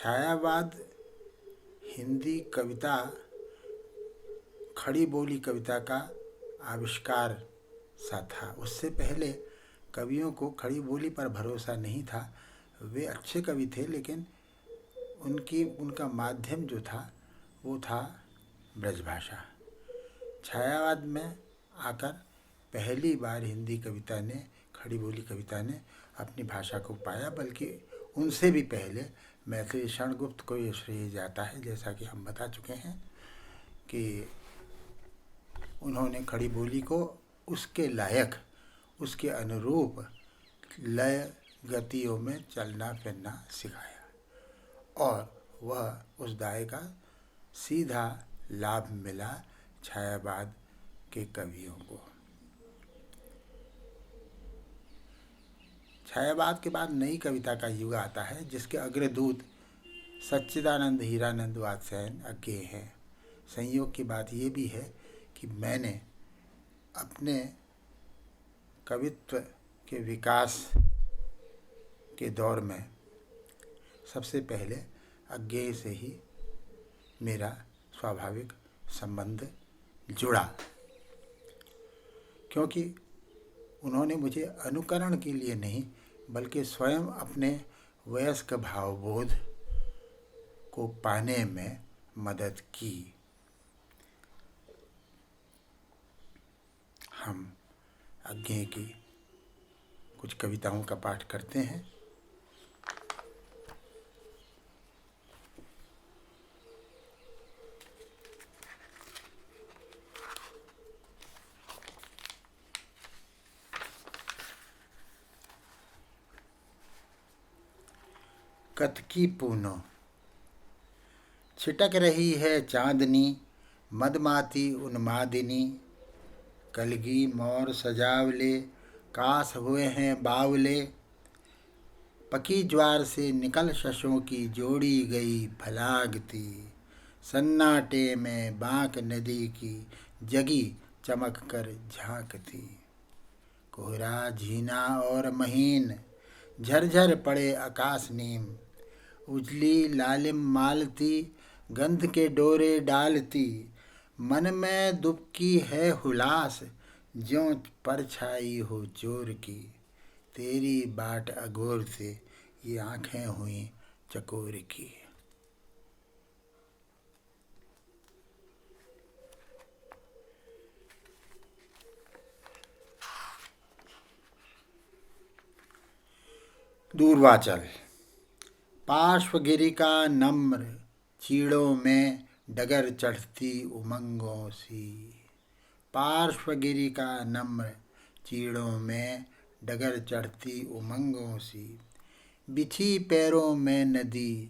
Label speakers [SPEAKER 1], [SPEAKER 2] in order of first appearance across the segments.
[SPEAKER 1] छायावाद हिंदी कविता, खड़ी बोली कविता का आविष्कार सा था। उससे पहले कवियों को खड़ी बोली पर भरोसा नहीं था। वे अच्छे कवि थे, लेकिन उनका माध्यम जो था वो था ब्रजभाषा। छायावाद में आकर पहली बार हिंदी कविता ने, खड़ी बोली कविता ने अपनी भाषा को पाया, बल्कि उनसे भी पहले मैथिली शरण गुप्त को ये श्रेय जाता है। जैसा कि हम बता चुके हैं कि उन्होंने खड़ी बोली को उसके लायक, उसके अनुरूप लय गतियों में चलना फिरना सिखाया, और वह उस दाय का सीधा लाभ मिला छायावाद के कवियों को। छायावाद के बाद नई कविता का युग आता है, जिसके अग्रदूत सच्चिदानंद हीरानंद वात्स्यायन अज्ञेय हैं। संयोग की बात ये भी है कि मैंने अपने कवित्व के विकास के दौर में सबसे पहले अज्ञेय से ही मेरा स्वाभाविक संबंध जुड़ा, क्योंकि उन्होंने मुझे अनुकरण के लिए नहीं, बल्कि स्वयं अपने वयस्क भावबोध को पाने में मदद की। हम अज्ञेय की कुछ कविताओं का पाठ करते हैं। कतकी पूनो। छिटक रही है चांदनी, मदमाती उन्मादिनी, कलगी मोर सजावले, कास हुए हैं बावले, पकी ज्वार से निकल शशों की जोड़ी गई फलागती, सन्नाटे में बांक नदी की जगी चमक कर झांकती, कोहरा झीना और महीन, झरझर पड़े आकाश नीम, उजली लालिम मालती, गंध के डोरे डालती, मन में दुबकी है हुलास, ज्यों परछाई हो चोर की, तेरी बाट अघोर से ये आँखें हुई चकोर की। दूर्वाचल। पार्श्वगिरि का नम्र, चीड़ों में डगर चढ़ती उमंगों सी, पार्श्वगिरि का नम्र, चीड़ों में डगर चढ़ती उमंगों सी, बिछी पैरों में नदी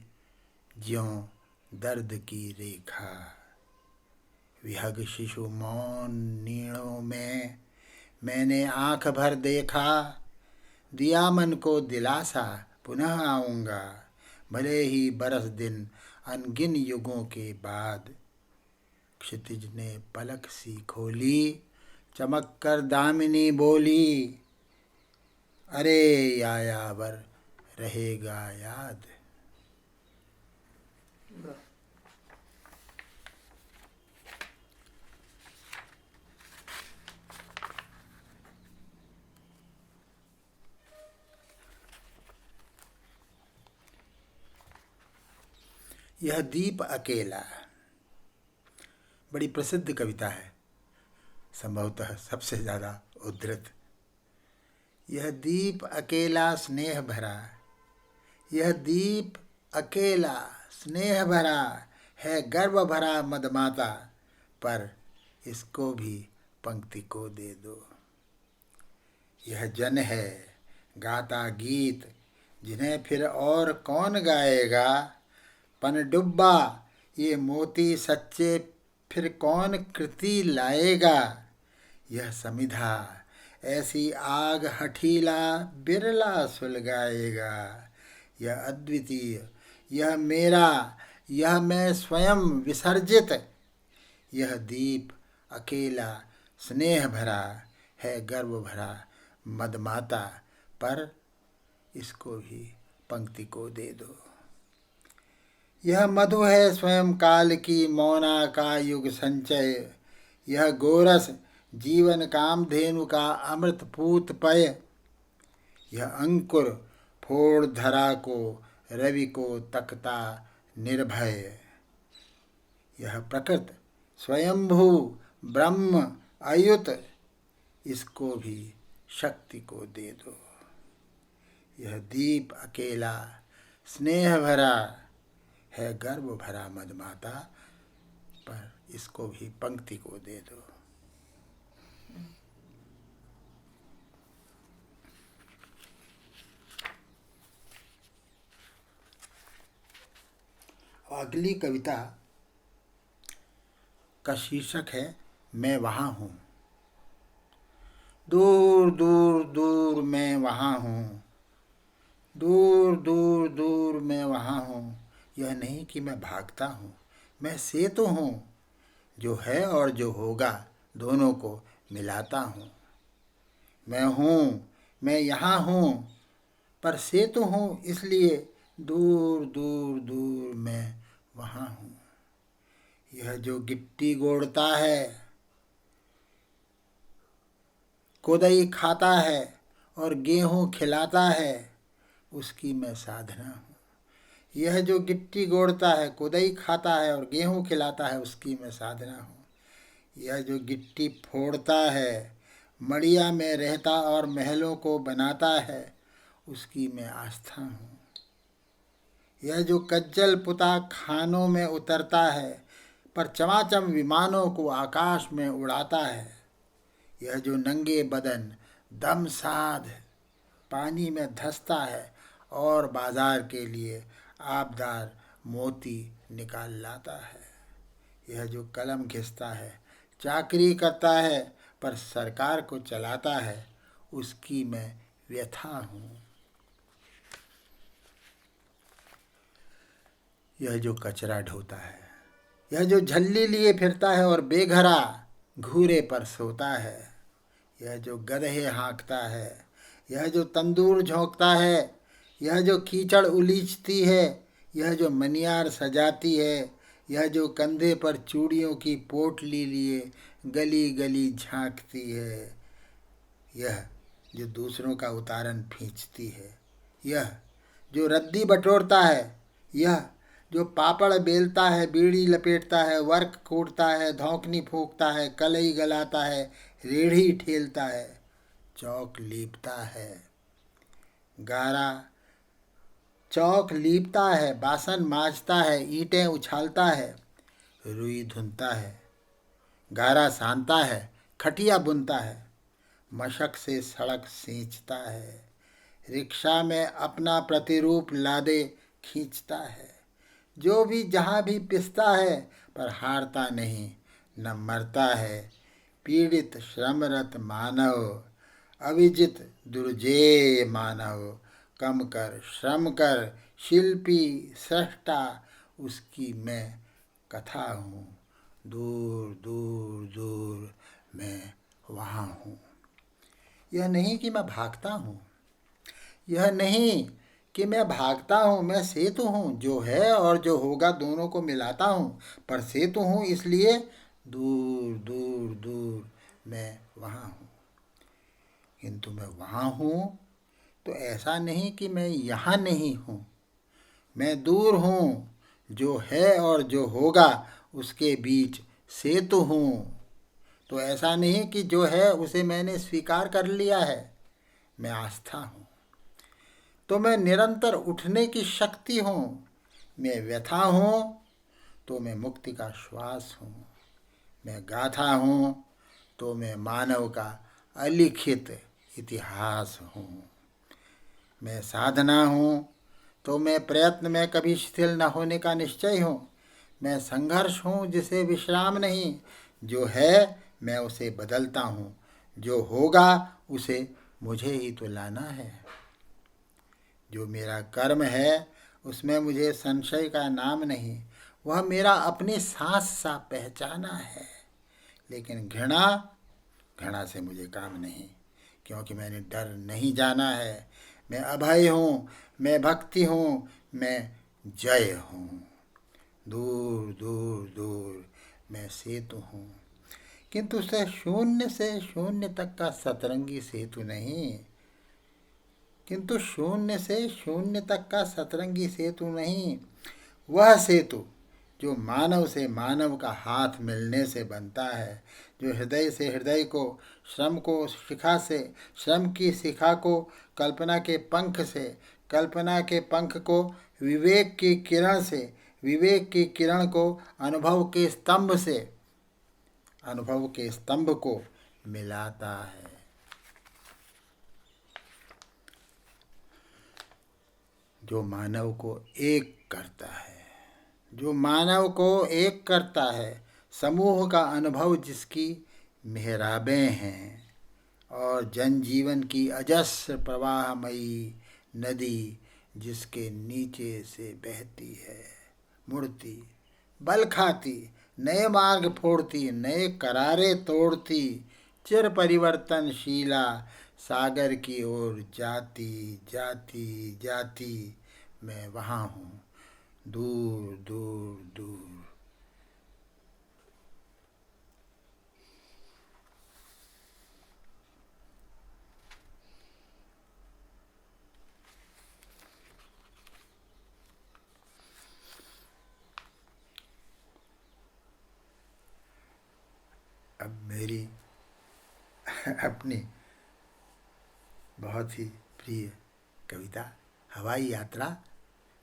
[SPEAKER 1] ज्यों दर्द की रेखा, विहग शिशु मौन नीड़ों में मैंने आँख भर देखा, दिया मन को दिलासा पुनः आऊँगा, भले ही बरस दिन अनगिन युगों के बाद, क्षितिज ने पलक सी खोली, चमक कर दामिनी बोली, अरे यायावर रहेगा याद। यह दीप अकेला, बड़ी प्रसिद्ध कविता है, संभवतः सबसे ज़्यादा उद्धृत। यह दीप अकेला स्नेह भरा, यह दीप अकेला स्नेह भरा, है गर्व भरा मदमाता, पर इसको भी पंक्ति को दे दो। यह जन है गाता गीत, जिन्हें फिर और कौन गाएगा, पनडुब्बा ये मोती सच्चे फिर कौन कृति लाएगा, यह समिधा ऐसी आग हठीला बिरला सुलगाएगा, यह अद्वितीय, यह मेरा, यह मैं स्वयं विसर्जित, यह दीप अकेला स्नेह भरा, है गर्व भरा मदमाता, पर इसको भी पंक्ति को दे दो। यह मधु है स्वयं काल की मौना का युग संचय, यह गोरस जीवन कामधेनु का अमृत पूत पय, यह अंकुर फोड़ धरा को रवि को तकता निर्भय, यह प्रकृत स्वयंभू ब्रह्म अयुत, इसको भी शक्ति को दे दो। यह दीप अकेला स्नेह भरा है, गर्व भरा मदमाता, पर इसको भी पंक्ति को दे दो। अगली कविता का शीर्षक है मैं वहाँ हूँ। दूर दूर दूर मैं वहाँ हूँ, दूर दूर दूर मैं वहाँ हूँ, यह नहीं कि मैं भागता हूँ, मैं सेतु हूँ, जो है और जो होगा दोनों को मिलाता हूँ। मैं हूँ, मैं यहाँ हूँ, पर सेतु हूँ, इसलिए दूर दूर दूर मैं वहाँ हूँ। यह जो गिट्टी गोड़ता है, कोदई खाता है और गेहूँ खिलाता है, उसकी मैं साधना हूँ। यह जो गिट्टी गोड़ता है, कोदई खाता है और गेहूँ खिलाता है, उसकी मैं साधना हूँ। यह जो गिट्टी फोड़ता है, मड़िया में रहता और महलों को बनाता है, उसकी मैं आस्था हूँ। यह जो कज्जल पुता खानों में उतरता है, पर चमाचम विमानों को आकाश में उड़ाता है, यह जो नंगे बदन दम साध पानी में धंसता है और बाजार के लिए आबदार मोती निकाल लाता है, यह जो कलम घिसता है, चाकरी करता है, पर सरकार को चलाता है, उसकी मैं व्यथा हूँ। यह जो कचरा ढोता है, यह जो झल्ली लिए फिरता है और बेघरा घूरे पर सोता है, यह जो गधे हाँकता है, यह जो तंदूर झोंकता है, यह जो कीचड़ उलीचती है, यह जो मनियार सजाती है, यह जो कंधे पर चूड़ियों की पोटली लिए गली गली झांकती है, यह जो दूसरों का उतारन खींचती है, यह जो रद्दी बटोरता है, यह जो पापड़ बेलता है, बीड़ी लपेटता है, वर्क कूटता है, धौंकनी फूंकता है, कलई गलाता है, रेढ़ी ठेलता है, चौक लीपता है, गारा चौक लीपता है, बासन मांजता है, ईंटें उछालता है, रुई धुनता है, गारा सानता है, खटिया बुनता है, मशक से सड़क सींचता है, रिक्शा में अपना प्रतिरूप लादे खींचता है, जो भी जहाँ भी पिसता है, पर हारता नहीं न मरता है, पीड़ित श्रमरत मानव, अविजित दुर्जेय मानव, कम कर श्रम कर, शिल्पी सृष्टा, उसकी मैं कथा हूँ, दूर दूर दूर मैं वहाँ हूँ। यह नहीं कि मैं भागता हूँ, यह नहीं कि मैं भागता हूँ, मैं सेतु हूँ, जो है और जो होगा दोनों को मिलाता हूँ, पर सेतु हूँ, इसलिए दूर दूर दूर मैं वहाँ हूँ। किंतु मैं वहाँ हूँ तो ऐसा नहीं कि मैं यहाँ नहीं हूँ, मैं दूर हूँ, जो है और जो होगा उसके बीच सेतु हूँ। तो ऐसा नहीं कि जो है उसे मैंने स्वीकार कर लिया है, मैं आस्था हूँ। तो मैं निरंतर उठने की शक्ति हूँ, मैं व्यथा हूँ तो मैं मुक्ति का श्वास हूँ, मैं गाथा हूँ तो मैं मानव का अलिखित इतिहास हूँ, मैं साधना हूँ तो मैं प्रयत्न में कभी शिथिल न होने का निश्चय हूँ, मैं संघर्ष हूँ जिसे विश्राम नहीं, जो है मैं उसे बदलता हूँ, जो होगा उसे मुझे ही तो लाना है, जो मेरा कर्म है उसमें मुझे संशय का नाम नहीं, वह मेरा अपनी सांस सा पहचाना है, लेकिन घृणा से मुझे काम नहीं, क्योंकि मैंने डर नहीं जाना है, मैं अभय हूँ, मैं भक्ति हूँ, मैं जय हूँ। दूर दूर दूर मैं सेतु हूँ, किंतु शून्य से शून्य तक का सतरंगी सेतु नहीं। किंतु शून्य से शून्य तक का सतरंगी सेतु नहीं, वह सेतु जो मानव से मानव का हाथ मिलने से बनता है, जो हृदय से हृदय को, श्रम को शिखा से, श्रम की शिखा को कल्पना के पंख से, कल्पना के पंख को विवेक की किरण से, विवेक की किरण को अनुभव के स्तंभ से, अनुभव के स्तंभ को मिलाता है। जो मानव को एक करता है, जो मानव को एक करता है, समूह का अनुभव जिसकी मेहराबें हैं और जनजीवन की अजस्र प्रवाहमयी नदी जिसके नीचे से बहती है, मुड़ती, बल खाती, नए मार्ग फोड़ती, नए करारे तोड़ती, चिर परिवर्तनशीला सागर की ओर जाती जाती जाती मैं वहाँ हूँ, दूर दूर दूर। अब मेरी अपनी बहुत ही प्रिय कविता, हवाई यात्रा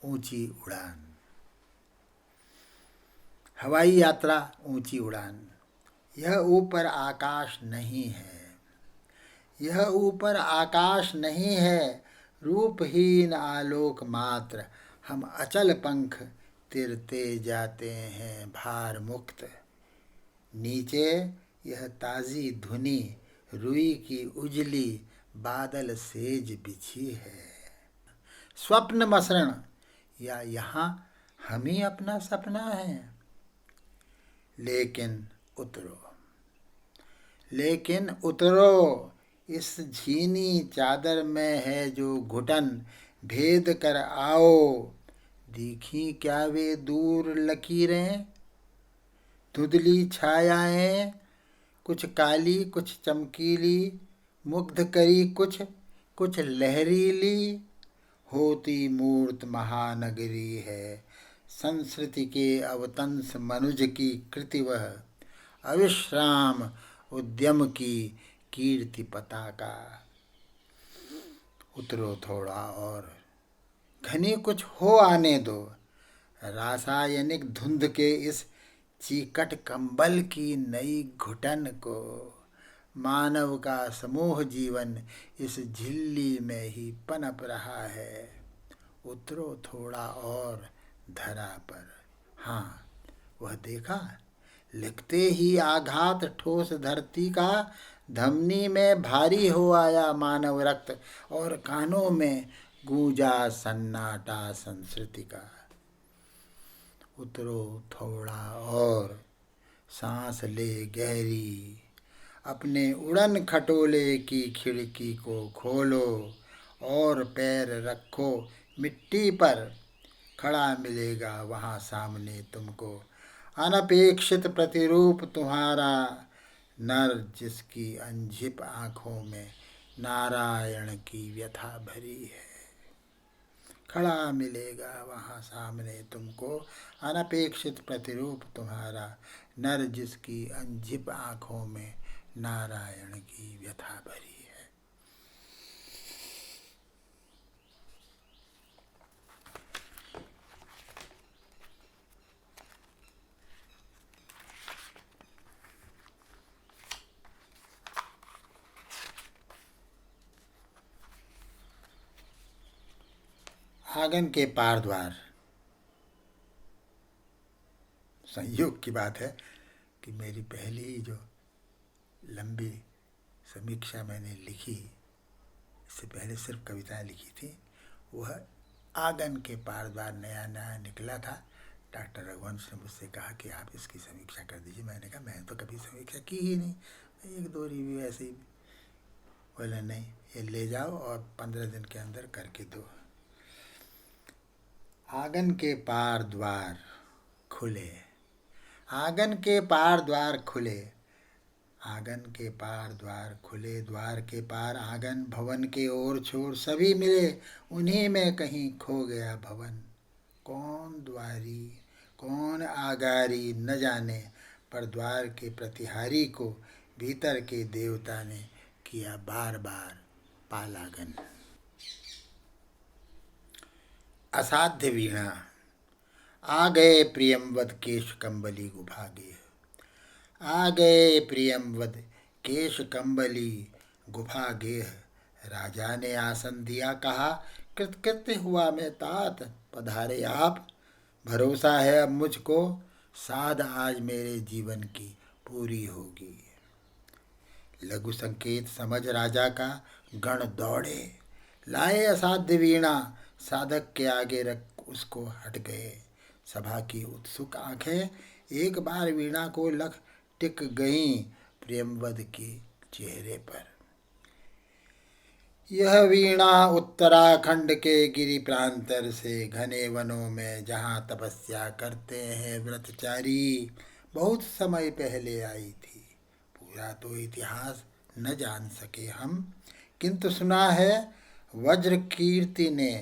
[SPEAKER 1] ऊंची उड़ान। हवाई यात्रा ऊंची उड़ान, यह ऊपर आकाश नहीं है, यह ऊपर आकाश नहीं है, रूपहीन आलोक मात्र, हम अचल पंख तिरते जाते हैं भार मुक्त। नीचे यह ताज़ी धुनी रुई की उजली बादल सेज बिछी है, स्वप्न मसरण या यहाँ हम ही अपना सपना है। लेकिन उतरो, लेकिन उतरो, इस झीनी चादर में है जो घुटन, भेद कर आओ, दिखी क्या वे दूर लकीरें, धुंधली छायाएं, कुछ काली कुछ चमकीली, मुग्ध करी कुछ कुछ लहरीली, होती मूर्त महानगरी है, संस्कृति के अवतंस मनुज की कृति वह, अविश्राम उद्यम की कीर्ति पताका। उतरो थोड़ा और, घनी कुछ हो आने दो, रासायनिक धुंध के इस चीकट कंबल की नई घुटन को, मानव का समूह जीवन इस झिल्ली में ही पनप रहा है। उतरो थोड़ा और धरा पर। हाँ, वह देखा, लिखते ही आघात ठोस धरती का, धमनी में भारी हो आया मानव रक्त, और कानों में गूंजा सन्नाटा संस्कृति का। उतरो थोड़ा और, सांस ले गहरी, अपने उड़न खटोले की खिड़की को खोलो, और पैर रखो मिट्टी पर, खड़ा मिलेगा वहाँ सामने तुमको अनपेक्षित प्रतिरूप तुम्हारा, नर जिसकी अनझिप आँखों में नारायण की व्यथा भरी है। खड़ा मिलेगा वहाँ सामने तुमको अनपेक्षित प्रतिरूप तुम्हारा, नर जिसकी अनझिप आँखों में नारायण की व्यथा भरी है। आंगन के पार द्वार। संयोग की बात है कि मेरी पहली जो लंबी समीक्षा मैंने लिखी, इससे पहले सिर्फ कविताएं लिखी थी, वह आंगन के पार द्वार नया नया निकला था। डॉक्टर रघुवंश ने मुझसे कहा कि आप इसकी समीक्षा कर दीजिए। मैंने कहा मैं तो कभी समीक्षा की ही नहीं, एक दो रिव्यू ऐसे ही। बोला नहीं, ये ले जाओ और 15 दिन के अंदर करके दो। आंगन के पार द्वार खुले। आंगन के पार द्वार खुले, आंगन के पार द्वार खुले, द्वार के पार आंगन, भवन के ओर छोर सभी मिले, उन्हीं में कहीं खो गया भवन। कौन द्वारी कौन आगारी न जाने, पर द्वार के प्रतिहारी को भीतर के देवता ने किया बार बार पालागन। असाध्य वीणा। आ गए प्रियमवद केश कंबली गुभागे, आ गए प्रियमवद केश कंबली गुफा गेह। राजा ने आसन दिया, कहा कृतकृत्य हुआ मैं तात, पधारे आप। भरोसा है अब मुझको, साध आज मेरे जीवन की पूरी होगी। लघु संकेत समझ राजा का गण दौड़े, लाए असाध्य वीणा, साधक के आगे रख उसको हट गए। सभा की उत्सुक आंखें एक बार वीणा को लख टिक गईं प्रेमवद के चेहरे पर। यह वीणा उत्तराखंड के गिरि प्रांतर से घने वनों में जहाँ तपस्या करते हैं व्रतचारी, बहुत समय पहले आई थी। पूरा तो इतिहास न जान सके हम, किंतु सुना है वज्र कीर्ति ने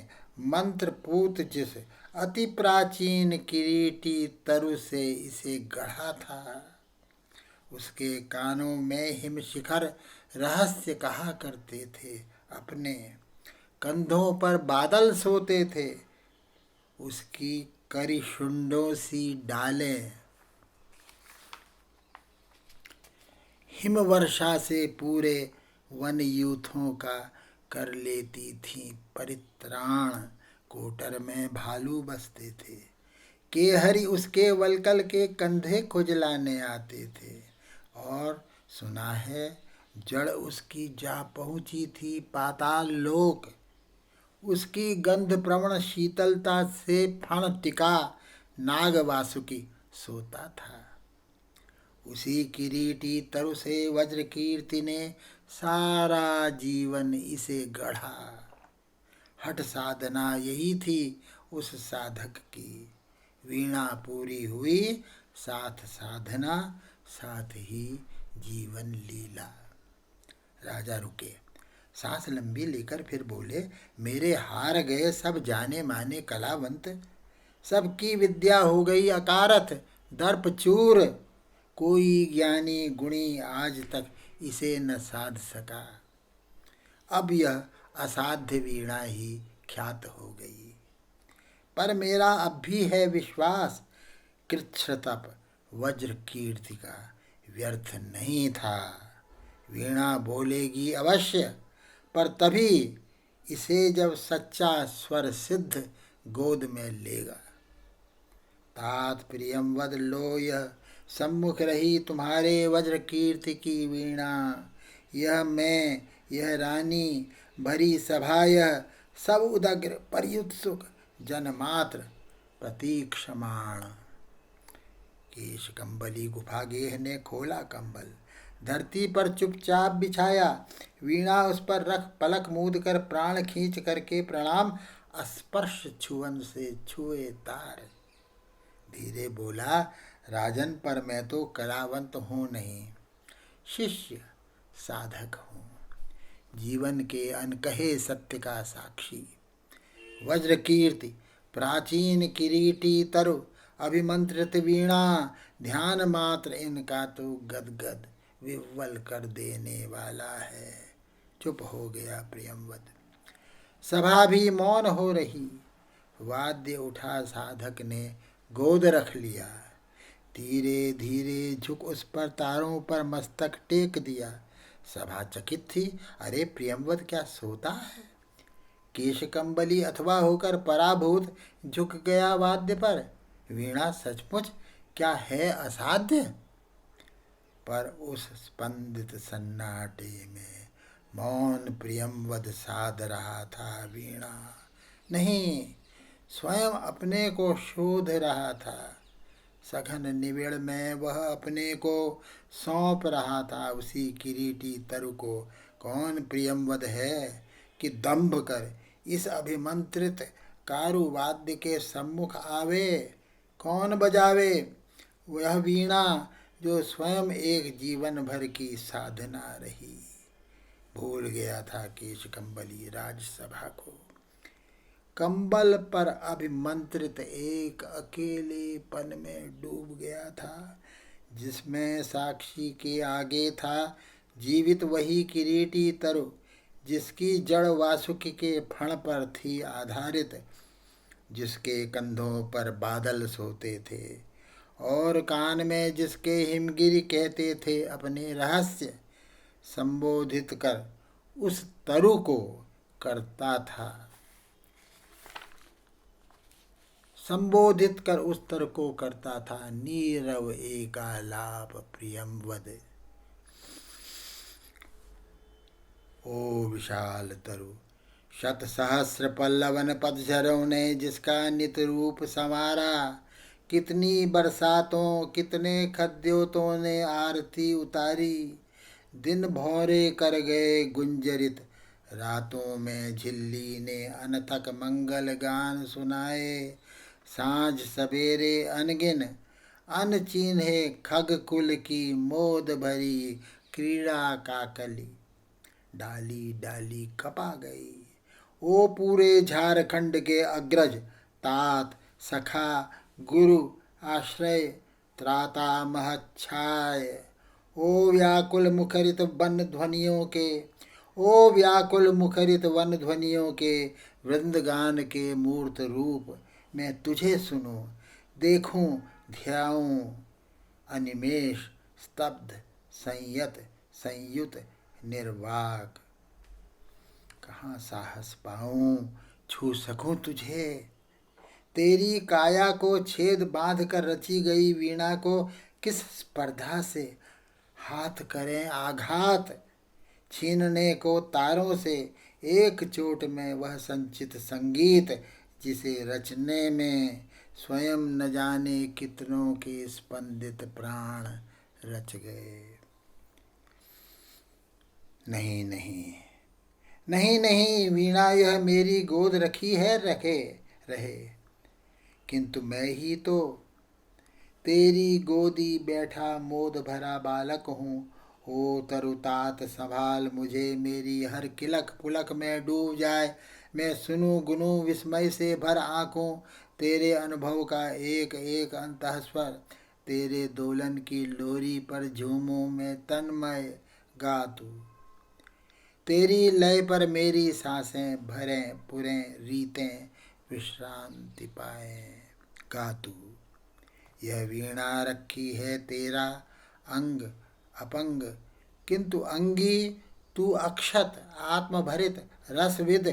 [SPEAKER 1] मंत्रपूत जिस अति प्राचीन किरीटी तरु से इसे गढ़ा था, उसके कानों में हिमशिखर रहस्य कहा करते थे। अपने कंधों पर बादल सोते थे, उसकी करिशुंडों सी डालें हिमवर्षा से पूरे वन यूथों का कर लेती थी परित्राण। कोटर में भालू बसते थे, केहरी उसके वलकल के कंधे खुजलाने आते थे। और सुना है जड़ उसकी जा पहुंची थी पाताल लोक, उसकी गंध प्रवण शीतलता से फण टिका नाग वासुकी सोता था। उसी किरीटी तरु से वज्र कीर्ति ने सारा जीवन इसे गढ़ा। हठ साधना यही थी उस साधक की, वीणा पूरी हुई साथ साधना, साथ ही जीवन लीला। राजा रुके, सांस लंबी लेकर फिर बोले, मेरे हार गए सब जाने माने कलावंत, सबकी विद्या हो गई अकारथ दर्प चूर। कोई ज्ञानी गुणी आज तक इसे न साध सका, अब यह असाध्य वीणा ही ख्यात हो गई। पर मेरा अब भी है विश्वास, कृच्छ्रतप वज्र कीर्ति का व्यर्थ नहीं था। वीणा बोलेगी अवश्य, पर तभी इसे जब सच्चा स्वर सिद्ध गोद में लेगा। तात प्रियमवद लो यह सम्मुख रही तुम्हारे वज्र कीर्ति की वीणा। यह मैं यह रानी भरी सभा, यह सब उदग्र पर्युत्सुक जनमात्र प्रतीक्षमाण। केश कंबली गुफा गेह ने खोला कंबल, धरती पर चुपचाप बिछाया, वीणा उस पर रख पलक मूंद कर प्राण खींच करके प्रणाम स्पर्श छुअन से छुए तार। धीरे बोला, राजन पर मैं तो कलावंत हूँ नहीं, शिष्य साधक हूँ, जीवन के अनकहे सत्य का साक्षी। वज्र कीर्ति प्राचीन किरीटी तरु अभिमंत्रित वीणा, ध्यान मात्र इनका तो गदगद विह्वल कर देने वाला है। चुप हो गया प्रियमवद, सभा भी मौन हो रही। वाद्य उठा साधक ने गोद रख लिया, धीरे धीरे झुक उस पर तारों पर मस्तक टेक दिया। सभा चकित थी, अरे प्रियमवद क्या सोता है? केश कंबली अथवा होकर पराभूत झुक गया वाद्य पर। वीणा सचमुच क्या है असाध्य? पर उस स्पंदित सन्नाटे में मौन प्रियमवद साध रहा था वीणा नहीं, स्वयं अपने को शोध रहा था। सघन निबिड़ में वह अपने को सौंप रहा था उसी किरीटी तरु को। कौन प्रियमवद है कि दंभ कर इस अभिमंत्रित कारुवाद्य के सम्मुख आवे? कौन बजावे वह वीणा जो स्वयं एक जीवन भर की साधना रही। भूल गया था केश कंबली राजसभा को, कंबल पर अभिमंत्रित एक अकेलेपन में डूब गया था, जिसमें साक्षी के आगे था जीवित वही किरीटी तरु, जिसकी जड़ वासुकि के फण पर थी आधारित, जिसके कंधों पर बादल सोते थे और कान में जिसके हिमगिरी कहते थे अपने रहस्य। संबोधित कर उस तरु को करता था, संबोधित कर उस तरु को करता था नीरव एकालाप प्रियम वद। ओ विशाल तरु शत सहस्र पल्लवन पतझरों ने जिसका नित रूप संवारा, कितनी बरसातों कितने खद्योतों ने आरती उतारी, दिन भौरे कर गए गुंजरित, रातों में झिल्ली ने अनथक मंगल गान सुनाए, सांझ सवेरे अनगिन अनचिन्हे खग कुल की मोद भरी क्रीड़ा काकली, डाली डाली खपा गई। ओ पूरे झारखंड के अग्रज तात सखा गुरु आश्रय त्राता महच्छाय, ओ व्याकुल मुखरित वन ध्वनियों के, ओ व्याकुल मुखरित वन ध्वनियों के वृंदगान के मूर्त रूप, मैं तुझे सुनूं देखूं ध्याऊं अनिमेष स्तब्ध संयत संयुत निर्वाक। कहाँ साहस पाऊं छू सकूं तुझे, तेरी काया को छेद बांध कर रची गई वीणा को किस स्पर्धा से हाथ करें आघात, छीनने को तारों से एक चोट में वह संचित संगीत, जिसे रचने में स्वयं न जाने कितनों के स्पंदित प्राण रच गए। नहीं नहीं नहीं नहीं, वीणा यह मेरी गोद रखी है रखे रहे, किंतु मैं ही तो तेरी गोदी बैठा मोद भरा बालक हूँ। ओ तरुतात संभाल मुझे, मेरी हर किलक पुलक में डूब जाए, मैं सुनूं गुनूं विस्मय से भर आँखों, तेरे अनुभव का एक एक अंतःस्वर, तेरे दोलन की लोरी पर झूमूं मैं तन्मय गा तू, तेरी लय पर मेरी सांसें भरें पुरें रीतें विश्रांति पाए गा तू। यह वीणा रखी है तेरा अंग अपंग, किंतु अंगी तू अक्षत आत्मभरित रसविद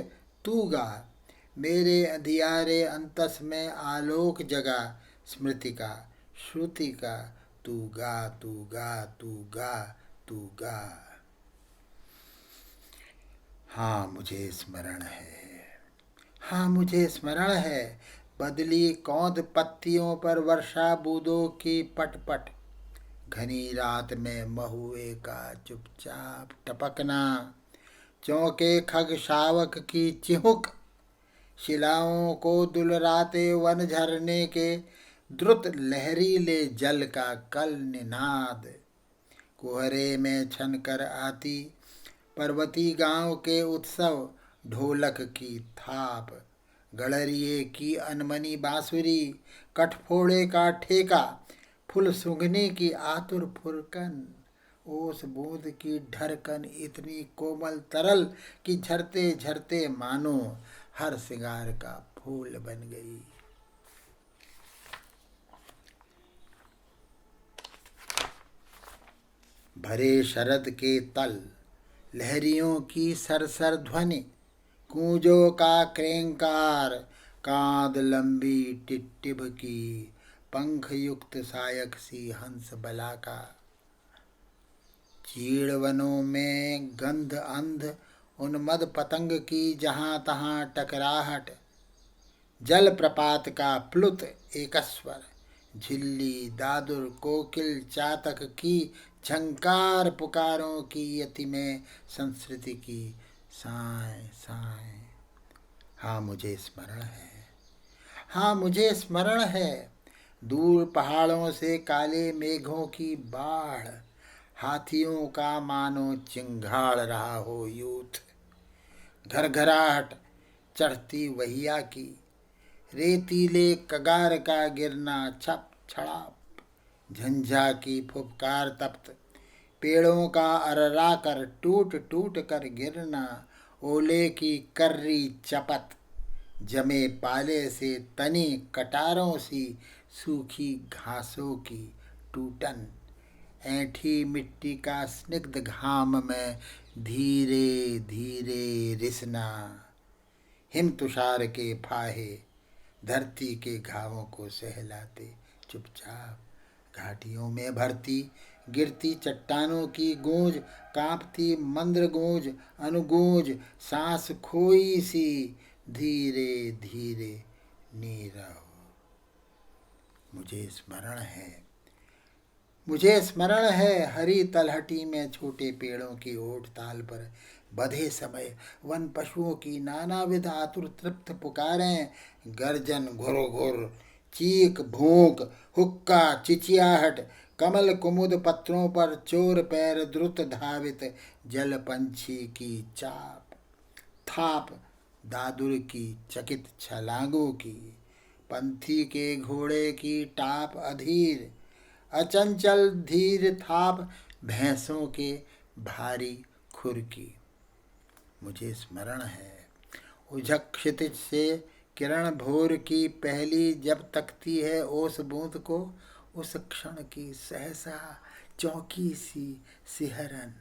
[SPEAKER 1] तू गा, मेरे अंधियारे अंतस में आलोक जगा स्मृति का श्रुति का, तू गा तू गा तू गा तू गा। हाँ मुझे स्मरण है, हाँ मुझे स्मरण है, बदली कौंद पत्तियों पर वर्षा बूंदों की पटपट, घनी रात में महुए का चुपचाप टपकना, चौके खग शावक की चिहुक, शिलाओं को दुलराते वन झरने के द्रुत लहरीले जल का कल निनाद, कुहरे में छन कर आती पर्वती गांव के उत्सव ढोलक की थाप, गड़रिए की अनमनी बांसुरी, कठफोड़े का ठेका, फुल सूंघने की आतुर फुरकन, ओस बूंद की ढरकन इतनी कोमल तरल कि झरते झरते मानो हर सिंगार का फूल बन गई। भरे शरद के तल लहरियों की सरसर ध्वनि, कूंजों का क्रेंकार, कांद लंबी टिटिब की, पंख युक्त सायक सी हंस बला का, चीड़वनों में गंध अंध उन्मद पतंग की जहाँ तहाँ टकराहट, जल प्रपात का प्लुत एकस्वर, झिल्ली दादुर कोकिल चातक की झंकार, पुकारों की यति में संस्कृति की साए साए। हाँ मुझे स्मरण है, हाँ मुझे स्मरण है, दूर पहाड़ों से काले मेघों की बाढ़, हाथियों का मानो चिंगाड़ रहा हो यूथ। घरघराहट चढ़ती वहिया की, रेतीले कगार का गिरना छप छड़ाप, झंझा की फुफकार तप्त, पेड़ों का अर्रा कर टूट टूट कर गिरना, ओले की कर्री चपत, जमे पाले से तनी कटारों सी, सूखी घासों की टूटन, ऐंठी मिट्टी का स्निग्ध घाम में धीरे धीरे रिसना, हिम तुषार के फाहे धरती के घावों को सहलाते चुपचाप, घाटियों में भरती गिरती चट्टानों की गूंज, कांपती मंद्र गूंज अनुगूंज, सांस खोई सी धीरे धीरे नीरव। मुझे स्मरण है हरी तलहटी में छोटे पेड़ों की ओट ताल पर बधे समय वन पशुओं की नानाविध आतुर तृप्त पुकारें, गर्जन घुर घुर, चीख भूख, हुक्का चिचियाहट, कमल कुमुद पत्रों पर चोर पैर द्रुत धावित, जल पंछी की चाप थाप, दादुर की चकित छलांगों की, पंथी के घोड़े की टाप अधीर, अचंचल धीर थाप भैंसों के भारी खुर की। मुझे स्मरण है उझक क्षितिज से किरण भोर की पहली जब तकती है ओस बूंद को, उस क्षण की सहसा चौकी सी सिहरन,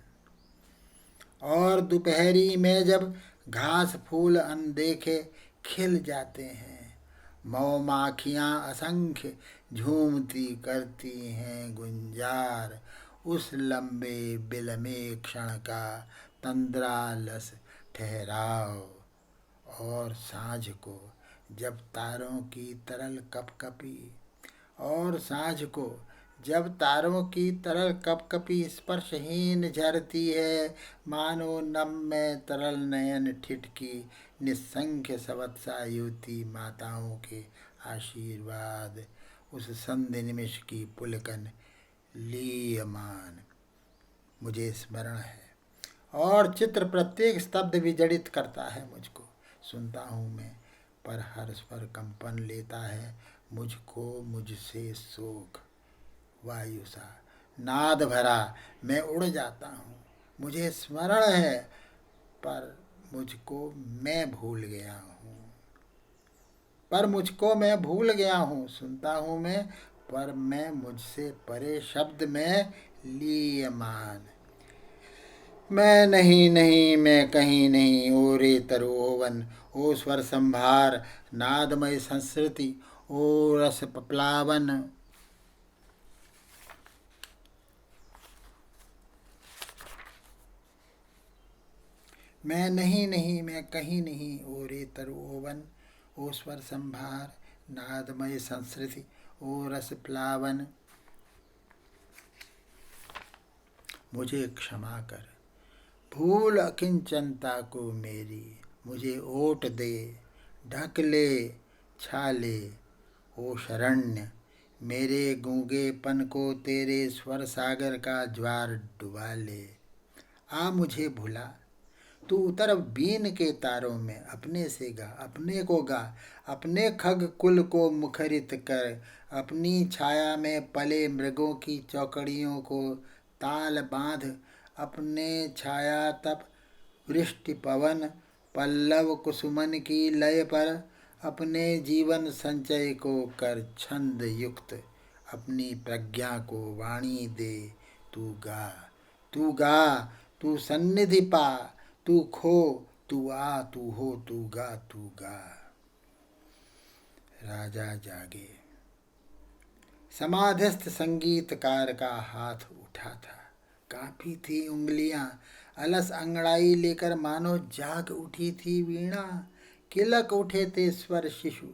[SPEAKER 1] और दोपहरी में जब घास फूल अनदेखे खिल जाते हैं, मौमाखियाँ असंख्य झूमती करती हैं गुंजार, उस लंबे बिलमे क्षण का तंद्रालस ठहराव, और सांझ को जब तारों की तरल कपकपी, और सांझ को जब तारों की तरल कपकपी स्पर्शहीन झरती है, मानो नम में तरल नयन ठिठकी, निसंख्य सवत्सा युवती माताओं के आशीर्वाद, उस संधि निमिष की पुलकन लीयमान। मुझे स्मरण है और चित्र प्रत्येक स्तब्ध विजड़ित करता है मुझको, सुनता हूँ मैं पर हर स्वर कंपन लेता है मुझको, मुझसे शोक वायु सा नाद भरा मैं उड़ जाता हूँ। मुझे स्मरण है पर मुझको मैं भूल गया हूँ, सुनता हूँ मैं पर मैं मुझसे परे शब्द में लीयमान। मैं नहीं नहीं मैं कहीं नहीं, ओ रे तरोवन, ओ स्वर संभार नादमय संस्कृति, ओ रस प्लावन। मैं नहीं नहीं मैं कहीं नहीं, ओ रे तरोवन, ओ स्वर संभार नादमय संस्कृति, ओ रस प्लावन। मुझे क्षमा कर भूल अकिंचनता को मेरी, मुझे ओट दे ढक ले छा ले, ओ शरण्य मेरे गूंगेपन को तेरे स्वर सागर का ज्वार डुबा ले। आ मुझे भुला तू उतर बीन के तारों में, अपने से गा अपने को गा, अपने खग कुल को मुखरित कर, अपनी छाया में पले मृगों की चौकड़ियों को ताल बांध, अपने छाया तप वृष्टि पवन पल्लव कुसुमन की लय पर, अपने जीवन संचय को कर छंद युक्त, अपनी प्रज्ञा को वाणी दे, तू गा तू गा, तू सन्निधि पा, तू खो तू आ, तू हो तू गा तू गा। राजा जागे। समाधिस्थ संगीतकार का हाथ उठा था, काफी थी उंगलियां, अलस अंगड़ाई लेकर मानो जाग उठी थी वीणा, किलक उठे थे स्वर शिशु,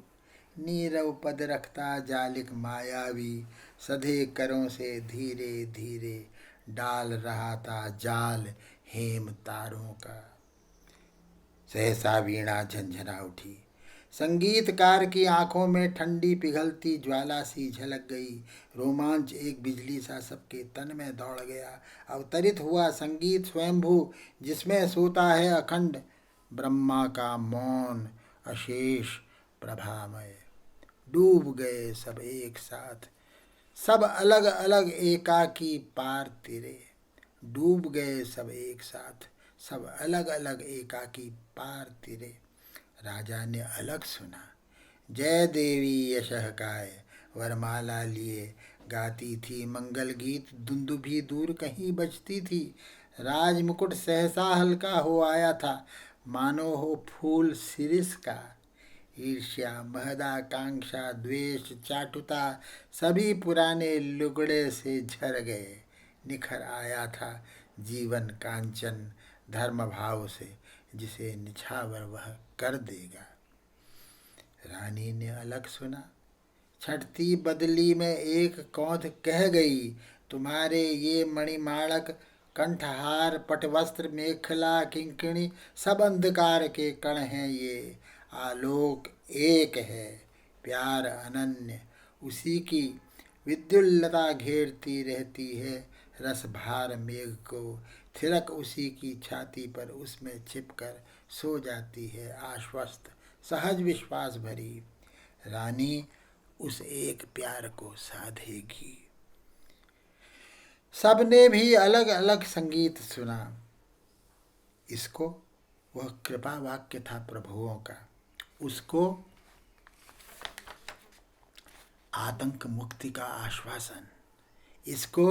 [SPEAKER 1] नीरव पद रखता जालिक मायावी, सधे करों से धीरे धीरे डाल रहा था जाल हेम तारों का। सहसा वीणा झंझना उठी, संगीतकार की आंखों में ठंडी पिघलती ज्वाला सी झलक गई। रोमांच एक बिजली सा सबके तन में दौड़ गया। अवतरित हुआ संगीत स्वयंभू, जिसमें सोता है अखंड ब्रह्मा का मौन अशेष प्रभामय। डूब गए सब एक साथ, सब अलग अलग एकाकी पार तेरे। डूब गए सब एक साथ, सब अलग अलग एकाकी पार तेरे। राजा ने अलग सुना, जय देवी यशः काय, वरमाला लिए गाती थी मंगल गीत। दुंदुभी दूर कहीं बजती थी, राज मुकुट सहसा हल्का हो आया था, मानो हो फूल शिरीष का। ईर्ष्या महदाकांक्षा द्वेष चाटुता सभी पुराने लुगड़े से झर गए। निखर आया था जीवन कांचन धर्म भाव से, जिसे निछावर वह कर देगा। रानी ने अलग सुना, छटती बदली में एक कौंध कह गई, तुम्हारे ये मणिमाणक कंठहार पटवस्त्र मेखला किंकिणी सब अंधकार के कण हैं ये। आलोक एक है, प्यार अनन्य उसी की विद्युल्लता घेरती रहती है। रस भार मेघ को थिरक उसी की छाती पर उसमें छिपकर सो जाती है आश्वस्त सहज विश्वास भरी। रानी उस एक प्यार को साधेगी। सबने भी अलग अलग संगीत सुना। इसको वह कृपा वाक्य था प्रभुओं का, उसको आतंक मुक्ति का आश्वासन, इसको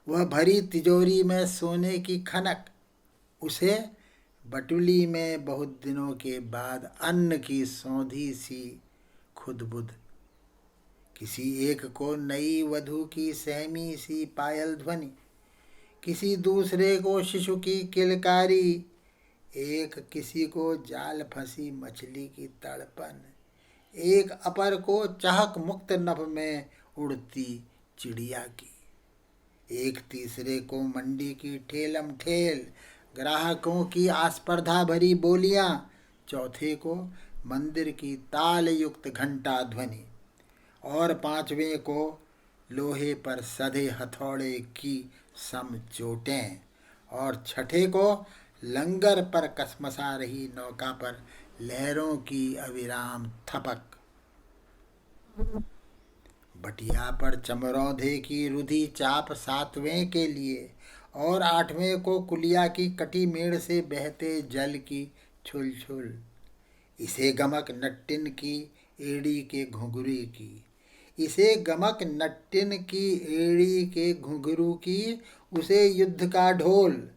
[SPEAKER 1] वह भरी तिजोरी में सोने की खनक, उसे बटुली में बहुत दिनों के बाद अन्न की सौंधी सी खुदबुद। किसी एक को नई वधू की सहमी सी पायल ध्वनि, किसी दूसरे को शिशु की किलकारी, एक किसी को जाल फंसी मछली की तड़पन, एक अपर को चहक मुक्त नभ में उड़ती चिड़िया की, एक तीसरे को मंडी की ठेलम ठेल ग्राहकों की आस्पर्धा भरी बोलियां, चौथे को मंदिर की ताल युक्त घंटा ध्वनि, और पांचवें को लोहे पर सधे हथौड़े की सम चोटें, और छठे को लंगर पर कसमसा रही नौका पर लहरों की अविराम थपक। बटिया पर चमरौधे की रुधी चाप सातवें के लिए, और आठवें को कुलिया की कटी मेड़ से बहते जल की छुल छुल। इसे गमक नट्टिन की एड़ी के घुंघरू की, इसे गमक नट्टिन की एड़ी के घुंघरू की, उसे युद्ध का ढोल,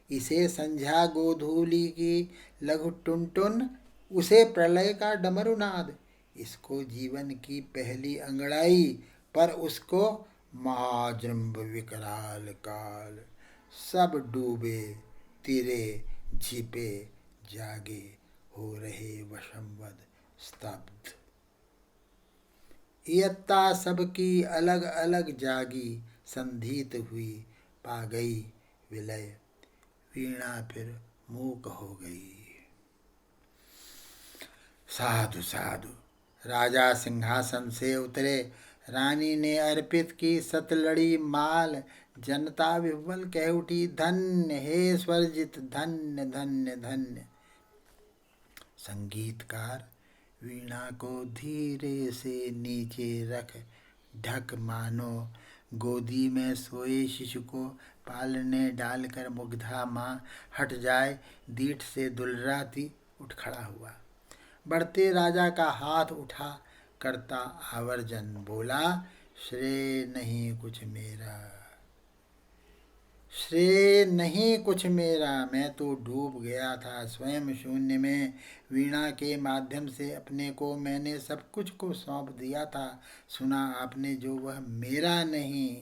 [SPEAKER 1] इसे संध्या गोधूली की लघु टुनटुन, उसे प्रलय का डमरुनाद। इसको जीवन की पहली अंगड़ाई, पर उसको महाजृंभ विकराल काल। सब डूबे तिरे झिपे जागे हो रहे वशंवद स्तब्ध। इयत्ता सबकी अलग अलग जागी संधीत हुई, पा गई विलय वीणा फिर मूक हो गई। साधु साधु। राजा सिंहासन से उतरे, रानी ने अर्पित की सतलड़ी माल, जनता विह्वल कह उठी धन्य हे स्वर्जित धन्य धन्य धन्य। संगीतकार वीणा को धीरे से नीचे रख ढक, मानो गोदी में सोए शिशु को पालने डालकर मुग्धा माँ हट जाए दीठ से दुलराती उठ खड़ा हुआ। बढ़ते राजा का हाथ उठा करता आवर्जन, बोला श्रेय नहीं कुछ मेरा, श्रेय नहीं कुछ मेरा। मैं तो डूब गया था स्वयं शून्य में, वीणा के माध्यम से अपने को मैंने सब कुछ को सौंप दिया था। सुना आपने जो वह मेरा नहीं,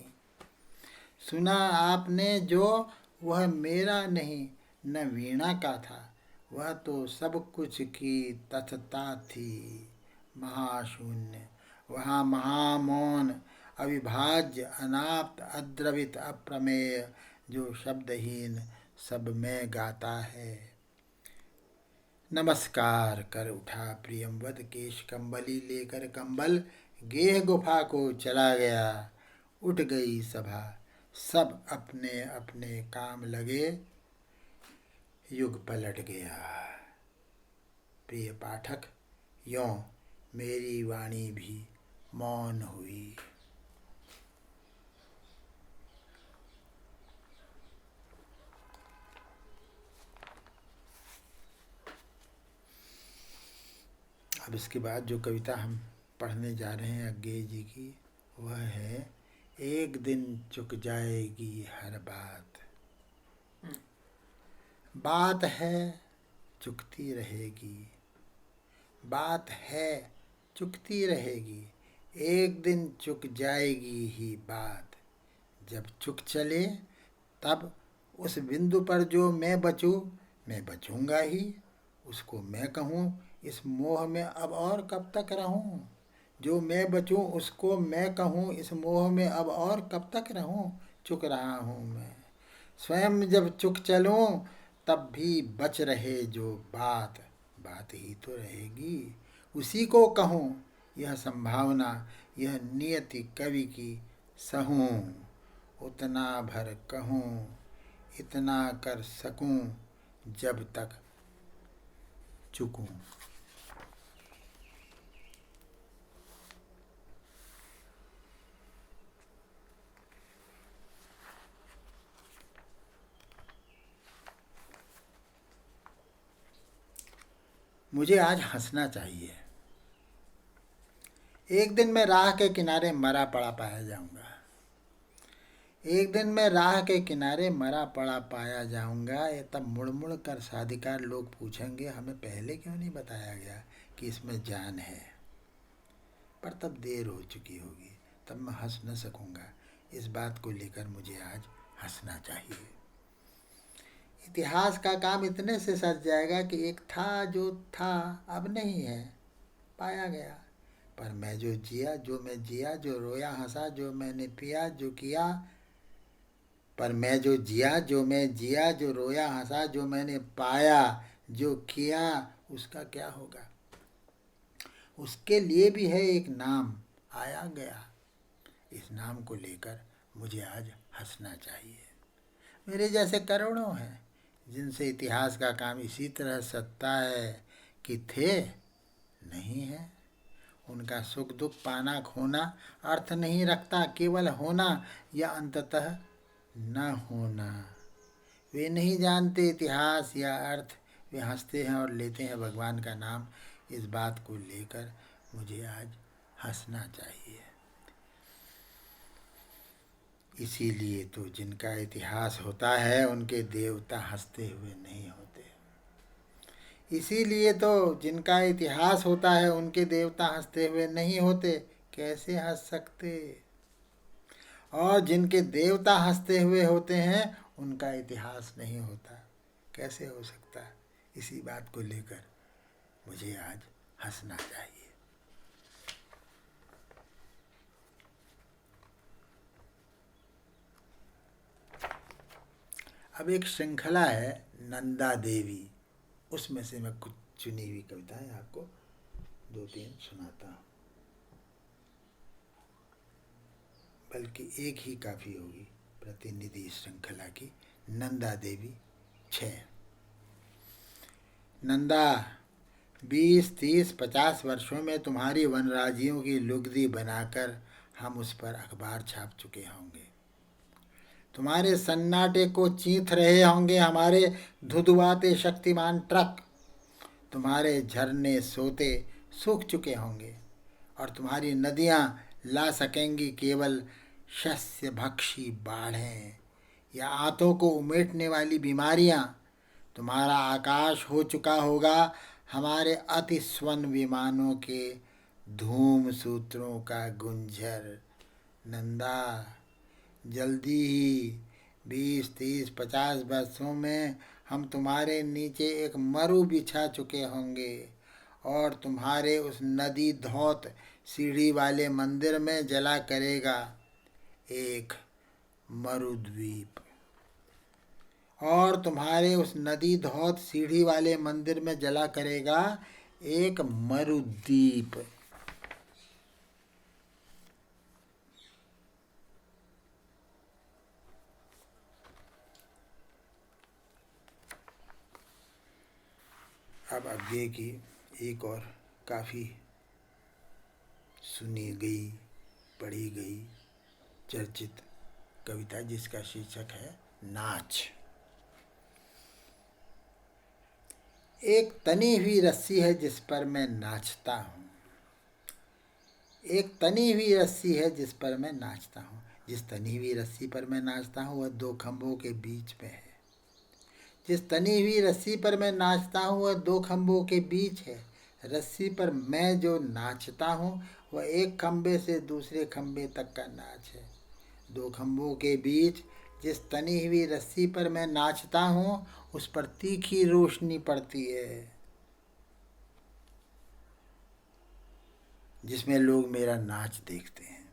[SPEAKER 1] सुना आपने जो वह मेरा नहीं, न वीणा का था वह तो सब कुछ की तथता थी। महाशून्य वहाँ महामौन अविभाज्य अनाप्त अद्रवित अप्रमेय, जो शब्दहीन सब में गाता है। नमस्कार कर उठा प्रियंवद केश कंबली लेकर कंबल गेह गुफा को चला गया। उठ गई सभा सब अपने अपने काम लगे, युग पलट गया। प्रिय पाठक, यों मेरी वाणी भी मौन हुई। अब इसके बाद जो कविता हम पढ़ने जा रहे हैं अज्ञेय जी की, वह है एक दिन चुक जाएगी हर बात। बात है चुकती रहेगी, बात है चुकती रहेगी, एक दिन चुक जाएगी ही बात। जब चुक चले तब उस बिंदु पर जो मैं बचूं, मैं बचूंगा ही। उसको मैं कहूँ इस मोह में अब और कब तक रहूं। जो मैं बचूं उसको मैं कहूँ इस मोह में अब और कब तक रहूं। चुक रहा हूँ मैं स्वयं, जब चुक चलूं तब भी बच रहे जो बात, बात ही तो रहेगी। उसी को कहूँ यह संभावना, यह नियति कवि की सहूँ। उतना भर कहूँ इतना कर सकूं, जब तक चुकूं। मुझे आज हंसना चाहिए। एक दिन मैं राह के किनारे मरा पड़ा पाया जाऊंगा। एक दिन मैं राह के किनारे मरा पड़ा पाया जाऊंगा। ये तब मुड़ मुड़ कर साधिकार लोग पूछेंगे, हमें पहले क्यों नहीं बताया गया कि इसमें जान है। पर तब देर हो चुकी होगी, तब मैं हंस न सकूंगा। इस बात को लेकर मुझे आज हंसना चाहिए। इतिहास का काम इतने से सज जाएगा कि एक था जो था अब नहीं है, पाया गया। पर मैं जो जिया, जो मैं जिया, जो रोया हंसा, जो मैंने पिया, जो किया। पर मैं जो जिया, जो मैं जिया, जो रोया हंसा, जो मैंने पाया, जो किया, उसका क्या होगा। उसके लिए भी है एक नाम, आया गया। इस नाम को लेकर मुझे आज हंसना चाहिए। मेरे जैसे करोड़ों हैं जिनसे इतिहास का काम इसी तरह सत्ता है कि थे, नहीं है। उनका सुख दुख पाना खोना अर्थ नहीं रखता, केवल होना या अंततः न होना। वे नहीं जानते इतिहास या अर्थ, वे हंसते हैं और लेते हैं भगवान का नाम। इस बात को लेकर मुझे आज हंसना चाहिए। इसीलिए तो जिनका इतिहास होता है उनके देवता हंसते हुए नहीं होते। इसीलिए तो जिनका इतिहास होता है उनके देवता हंसते हुए नहीं होते। कैसे हंस सकते। और जिनके देवता हंसते हुए होते हैं उनका इतिहास नहीं होता, कैसे हो सकता। इसी बात को लेकर मुझे आज हंसना चाहिए। अब एक श्रृंखला है नंदा देवी, उसमें से मैं कुछ चुनी हुई कविताएं आपको दो तीन सुनाता हूँ, बल्कि एक ही काफ़ी होगी प्रतिनिधि श्रृंखला की। नंदा देवी 6। नंदा, 20, 30, 50 वर्षों में तुम्हारी वनराजियों की लुगदी बनाकर हम उस पर अखबार छाप चुके होंगे। तुम्हारे सन्नाटे को चींथ रहे होंगे हमारे धुधुआते शक्तिमान ट्रक। तुम्हारे झरने सोते सूख चुके होंगे और तुम्हारी नदियाँ ला सकेंगी केवल शस्य भक्षी बाढ़ें या आंतों को उमेटने वाली बीमारियाँ। तुम्हारा आकाश हो चुका होगा हमारे अति स्वन विमानों के धूम सूत्रों का गुंजर। नंदा, जल्दी ही 20, 30, 50 वर्षों में हम तुम्हारे नीचे एक मरु बिछा चुके होंगे और तुम्हारे उस नदी धौत सीढ़ी वाले मंदिर में जला करेगा एक मरुद्वीप। और तुम्हारे उस नदी धौत सीढ़ी वाले मंदिर में जला करेगा एक मरुदीप। अब आगे की एक और काफ़ी सुनी गई, पढ़ी गई, चर्चित कविता जिसका शीर्षक है नाच। एक तनी हुई रस्सी है जिस पर मैं नाचता हूँ, एक तनी हुई रस्सी है जिस पर मैं नाचता हूँ। जिस तनी हुई रस्सी पर मैं नाचता हूँ वह दो खंभों के बीच में है। जिस तनी हुई रस्सी पर मैं नाचता हूँ वह दो खंभों के बीच है। रस्सी पर मैं जो नाचता हूँ वह एक खंभे से दूसरे खंभे तक का नाच है। दो खंभों के बीच जिस तनी हुई रस्सी पर मैं नाचता हूँ उस पर तीखी रोशनी पड़ती है, जिसमें लोग मेरा नाच देखते हैं।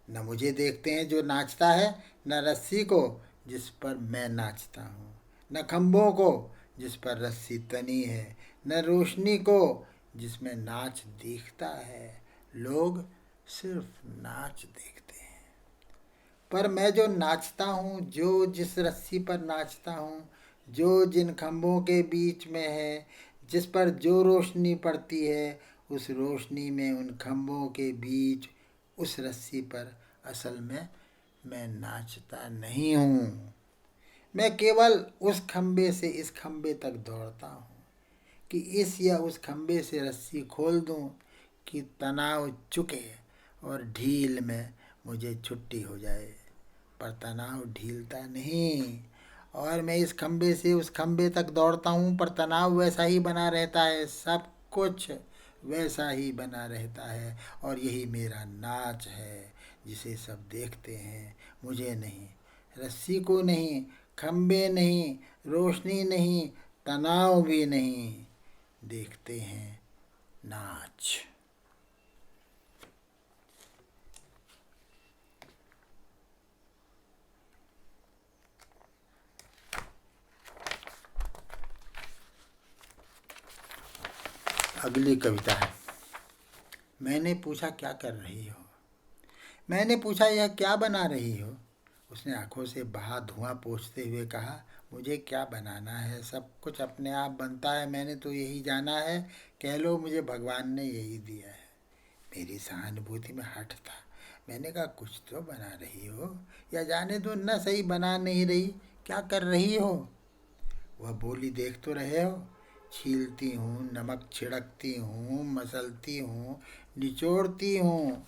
[SPEAKER 1] न मुझे देखते हैं जो नाचता है, न रस्सी को जिस पर मैं नाचता हूँ, न खंभों को जिस पर रस्सी तनी है, न रोशनी को जिसमें नाच दिखता है। लोग सिर्फ नाच देखते हैं। पर मैं जो नाचता हूँ, जो जिस रस्सी पर नाचता हूँ, जो जिन खंभों के बीच में है, जिस पर जो रोशनी पड़ती है, उस रोशनी में उन खंभों के बीच उस रस्सी पर असल में मैं नाचता नहीं हूँ। मैं केवल उस खंभे से इस खंभे तक दौड़ता हूँ कि इस या उस खंभे से रस्सी खोल दूँ कि तनाव चुके और ढील में मुझे छुट्टी हो जाए। पर तनाव ढीलता नहीं और मैं इस खंभे से उस खंभे तक दौड़ता हूँ, पर तनाव वैसा ही बना रहता है। सब कुछ वैसा ही बना रहता है और यही मेरा नाच है जिसे सब देखते हैं, मुझे नहीं। रस्सी को नहीं, खंभे नहीं, रोशनी नहीं, तनाव भी नहीं, देखते हैं नाच। अगली कविता है। मैंने पूछा क्या कर रही हो, मैंने पूछा यह क्या बना रही हो। उसने आंखों से बहा धुआं पोंछते हुए कहा, मुझे क्या बनाना है, सब कुछ अपने आप बनता है, मैंने तो यही जाना है। कह लो मुझे भगवान ने यही दिया है। मेरी सहानुभूति में हठ था। मैंने कहा कुछ तो बना रही हो, या जाने दो न सही बना नहीं रही, क्या कर रही हो। वह बोली, देख तो रहे हो, छीलती हूँ, नमक छिड़कती हूँ, मसलती हूँ, निचोड़ती हूँ,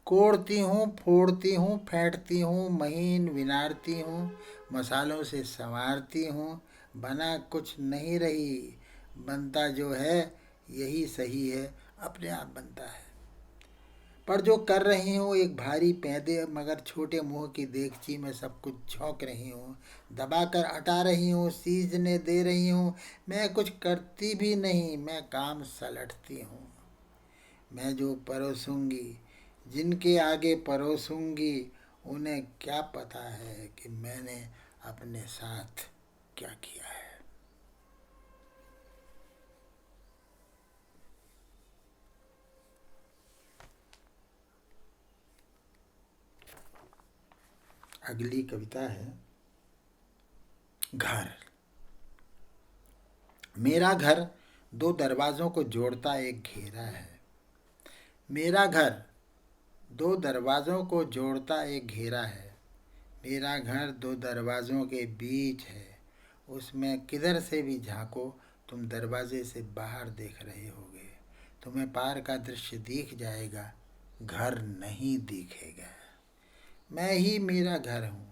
[SPEAKER 1] कोड़ती हूँ, फोड़ती हूँ, फेंटती हूँ, महीन विनारती हूँ, मसालों से संवारती हूँ। बना कुछ नहीं रही, बनता जो है यही सही है, अपने आप बनता है। पर जो कर रही हूँ एक भारी पैदे मगर छोटे मुंह की देगची में सब कुछ झोंक रही हूँ, दबा कर हटा रही हूँ, सीजने दे रही हूँ। मैं कुछ करती भी नहीं, मैं काम सलटती हूँ। मैं जो परोसूंगी, जिनके आगे परोसूंगी, उन्हें क्या पता है कि मैंने अपने साथ क्या किया है। अगली कविता है घर। मेरा घर दो दरवाज़ों को जोड़ता एक घेरा है। मेरा घर दो दरवाज़ों को जोड़ता एक घेरा है। मेरा घर दो दरवाज़ों के बीच है। उसमें किधर से भी झांको तुम दरवाजे से बाहर देख रहे होगे। तुम्हें पार का दृश्य दिख जाएगा, घर नहीं दिखेगा। मैं ही मेरा घर हूँ,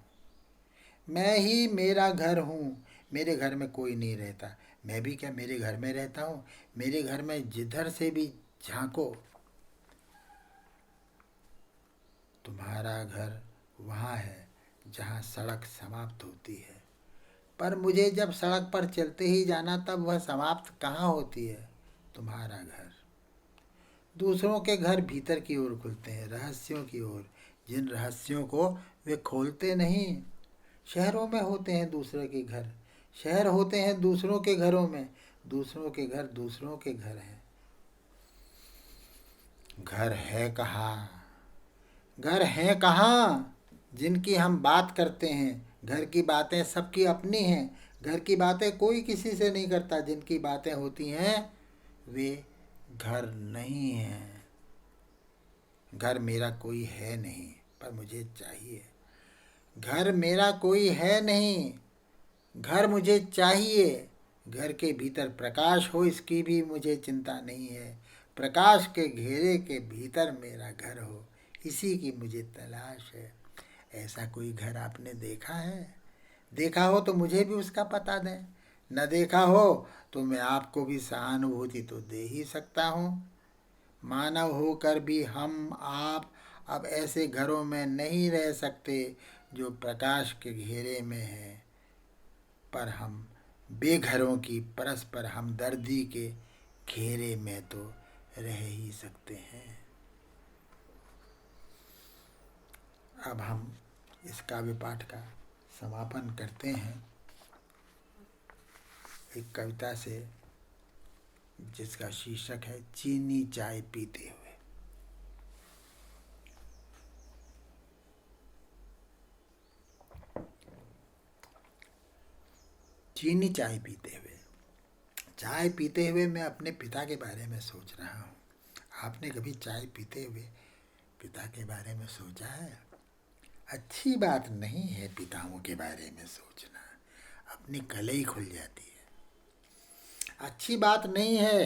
[SPEAKER 1] मैं ही मेरा घर हूँ। मेरे घर में कोई नहीं रहता, मैं भी क्या मेरे घर में रहता हूँ। मेरे घर में जिधर से भी झांको तुम्हारा घर वहाँ है जहाँ सड़क समाप्त होती है। पर मुझे जब सड़क पर चलते ही जाना तब वह समाप्त कहाँ होती है, तुम्हारा घर। दूसरों के घर भीतर की ओर खुलते हैं, रहस्यों की ओर, जिन रहस्यों को वे खोलते नहीं। शहरों में होते हैं दूसरे के घर, शहर होते हैं दूसरों के घरों में, दूसरों के घर दूसरों के घर हैं। घर है कहाँ, घर है कहाँ जिनकी हम बात करते हैं। घर की बातें सबकी अपनी हैं, घर की बातें कोई किसी से नहीं करता। जिनकी बातें होती हैं वे घर नहीं हैं। घर मेरा कोई है नहीं पर मुझे चाहिए। घर मेरा कोई है नहीं, घर मुझे चाहिए। घर के भीतर प्रकाश हो इसकी भी मुझे चिंता नहीं है। प्रकाश के घेरे के भीतर मेरा घर हो इसी की मुझे तलाश है। ऐसा कोई घर आपने देखा है? देखा हो तो मुझे भी उसका पता दें। न देखा हो तो मैं आपको भी सहानुभूति तो दे ही सकता हूँ। मानव होकर भी हम आप अब ऐसे घरों में नहीं रह सकते जो प्रकाश के घेरे में हैं, पर हम बेघरों की परस्पर हमदर्दी के घेरे में तो रह ही सकते हैं। अब हम इस काव्य पाठ का समापन करते हैं एक कविता से जिसका शीर्षक है चीनी चाय पीते हुए। चीनी चाय पीते हुए। चाय पीते हुए मैं अपने पिता के बारे में सोच रहा हूँ। आपने कभी चाय पीते हुए पिता के बारे में सोचा है? अच्छी बात नहीं है पिताओं के बारे में सोचना, अपनी कलई खुल जाती है। अच्छी बात नहीं है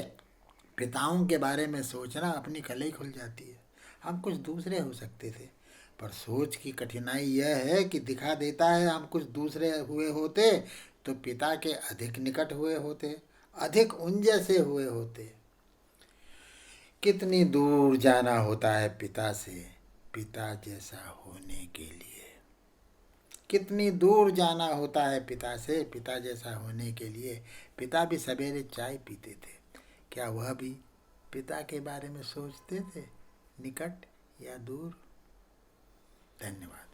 [SPEAKER 1] पिताओं के बारे में सोचना, अपनी कलई खुल जाती है। हम कुछ दूसरे हो सकते थे, पर सोच की कठिनाई यह है कि दिखा देता है हम कुछ दूसरे हुए होते तो पिता के अधिक निकट हुए होते, अधिक उन जैसे हुए होते। कितनी दूर जाना होता है पिता से पिता जैसा होने के लिए। कितनी दूर जाना होता है पिता से पिता जैसा होने के लिए। पिता भी सवेरे चाय पीते थे, क्या वह भी पिता के बारे में सोचते थे, निकट या दूर? धन्यवाद।